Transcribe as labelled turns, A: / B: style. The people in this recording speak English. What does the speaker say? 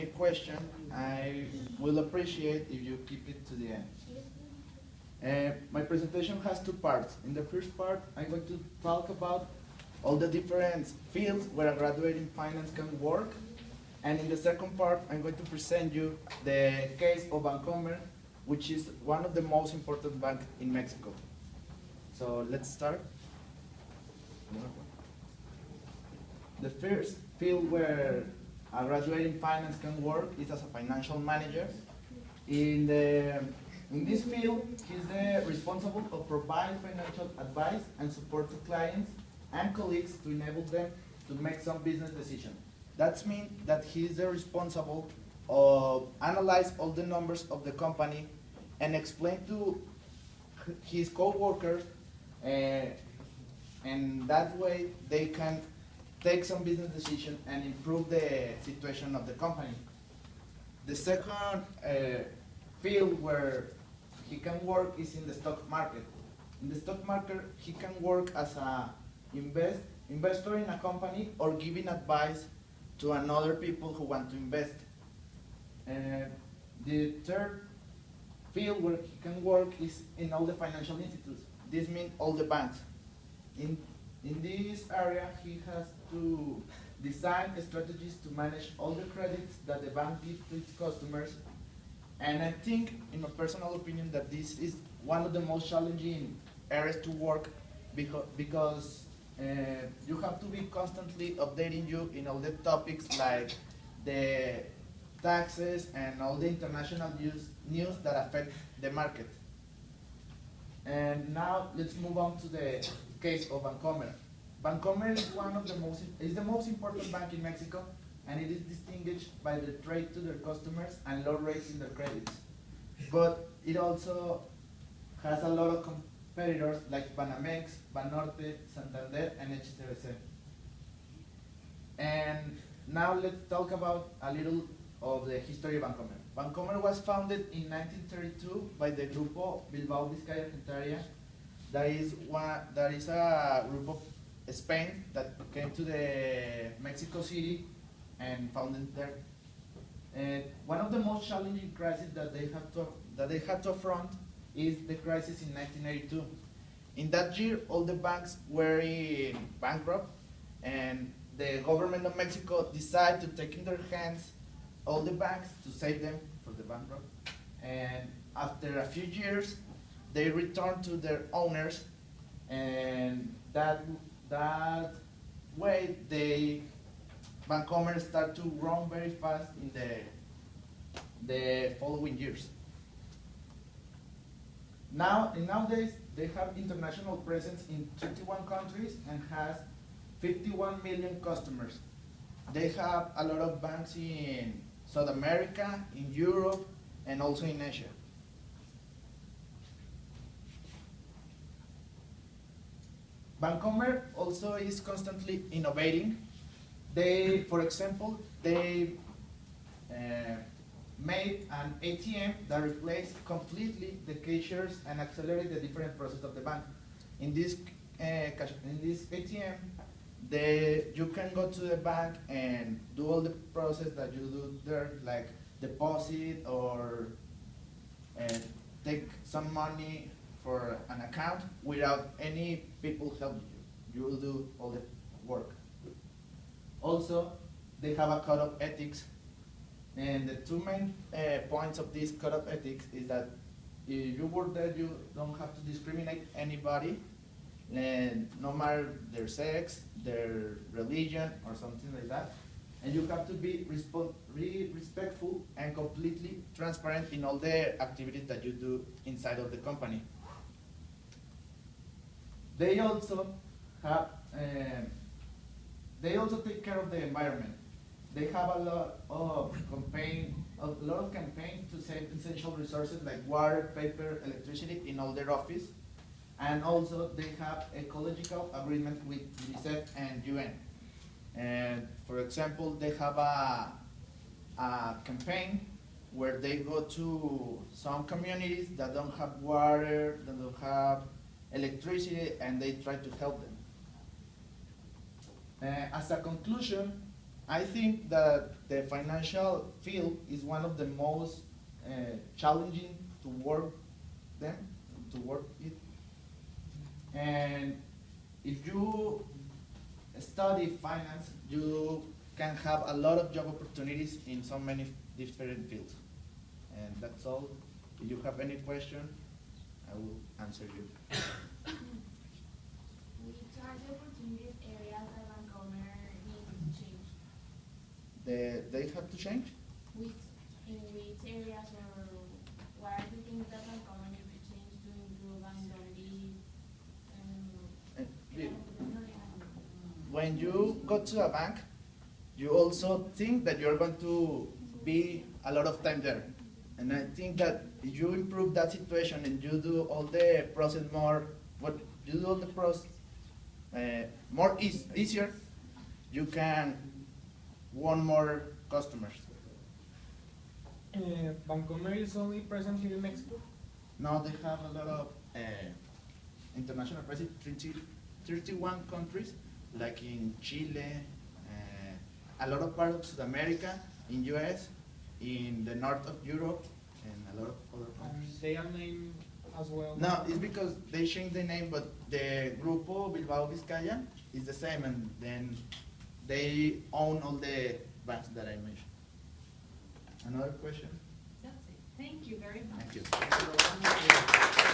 A: any question, I will appreciate if you keep it to the end. My presentation has two parts. In the first part, I'm going to talk about all the different fields where a graduate in finance can work. And in the second part, I'm going to present you the case of Bancomer, which is one of the most important banks in Mexico. So let's start. The first field where a graduate in finance can work is as a financial manager. In this field, he's responsible of providing financial advice and support to clients and colleagues to enable them to make some business decisions. That means that he's responsible of analyze all the numbers of the company and explain to his co-workers, and that way they can take some business decision and improve the situation of the company. The second field where he can work is in the stock market. In the stock market, he can work as a investor in a company or giving advice to another people who want to invest. The third field where he can work is in all the financial institutes. This means all the banks. In this area, he has to design strategies to manage all the credits that the bank gives to its customers. And I think, in my personal opinion, that this is one of the most challenging areas to work because you have to be constantly updating you in all the topics like the taxes and all the international news that affect the market. And now let's move on to the case of Bancomer. Bancomer is the most important bank in Mexico, and it is distinguished by the trade to their customers and low rates in their credits. But it also has a lot of competitors like Banamex, Banorte, Santander, and HSBC. And now let's talk about a little of the history of Bancomer. Bancomer was founded in 1932 by the Grupo Bilbao Vizcaya Argentaria. That is a group of Spain that came to the Mexico City and founded there. One of the most challenging crises that they had to affront is the crisis in 1982. In that year, all the banks were in bankrupt, and the government of Mexico decided to take in their hands all the banks to save them from the bankrupt. And after a few years, they returned to their owners, and that way Bancomer started to grow very fast in the following years. Nowadays, they have international presence in 31 countries and has 51 million customers. They have a lot of banks in South America, in Europe, and also in Asia. Bancomer also is constantly innovating. For example, they made an ATM that replaced completely the cashiers and accelerated the different process of the bank. In this ATM, you can go to the bank and do all the process that you do there, like deposit or take some money for an account without any people helping you. You will do all the work. Also, they have a code of ethics, and the two main points of this code of ethics is that if you work there, you don't have to discriminate anybody, no matter their sex, their religion, or something like that. And you have to be respectful and completely transparent in all the activities that you do inside of the company. They also take care of the environment. They have a lot of campaigns to save essential resources like water, paper, electricity in all their office. And also they have ecological agreement with UNICEF and UN. And for example, they have a campaign where they go to some communities that don't have water, that don't have electricity, and they try to help them. As a conclusion, I think that the financial field is one of the most challenging to work them, to work it. And if you study finance, you can have a lot of job opportunities in so many different fields. And that's all. If you have any question, I will answer you.
B: Which are the opportunities areas that Vancomer needs to change?
A: They have to change?
B: In which areas or what are the things that Vancomer needs to change to improve bankability?
A: Uh, yeah. When you go to a bank, you also think that you're going to be a lot of time there. And I think that if you improve that situation and you do all the process more, what you do all the process more easier, you can won more customers.
C: Bancomer is only present here in Mexico.
A: Now they have a lot of international presence, 31 countries, like in Chile, a lot of parts of South America, in US, in the north of Europe, and a lot of other countries.
C: They are named as well.
A: No, it's because they changed the name, but the Grupo Bilbao Vizcaya is the same, and then they own all the banks that I mentioned. Another question?
D: That's it. Thank you very much.
A: Thank you.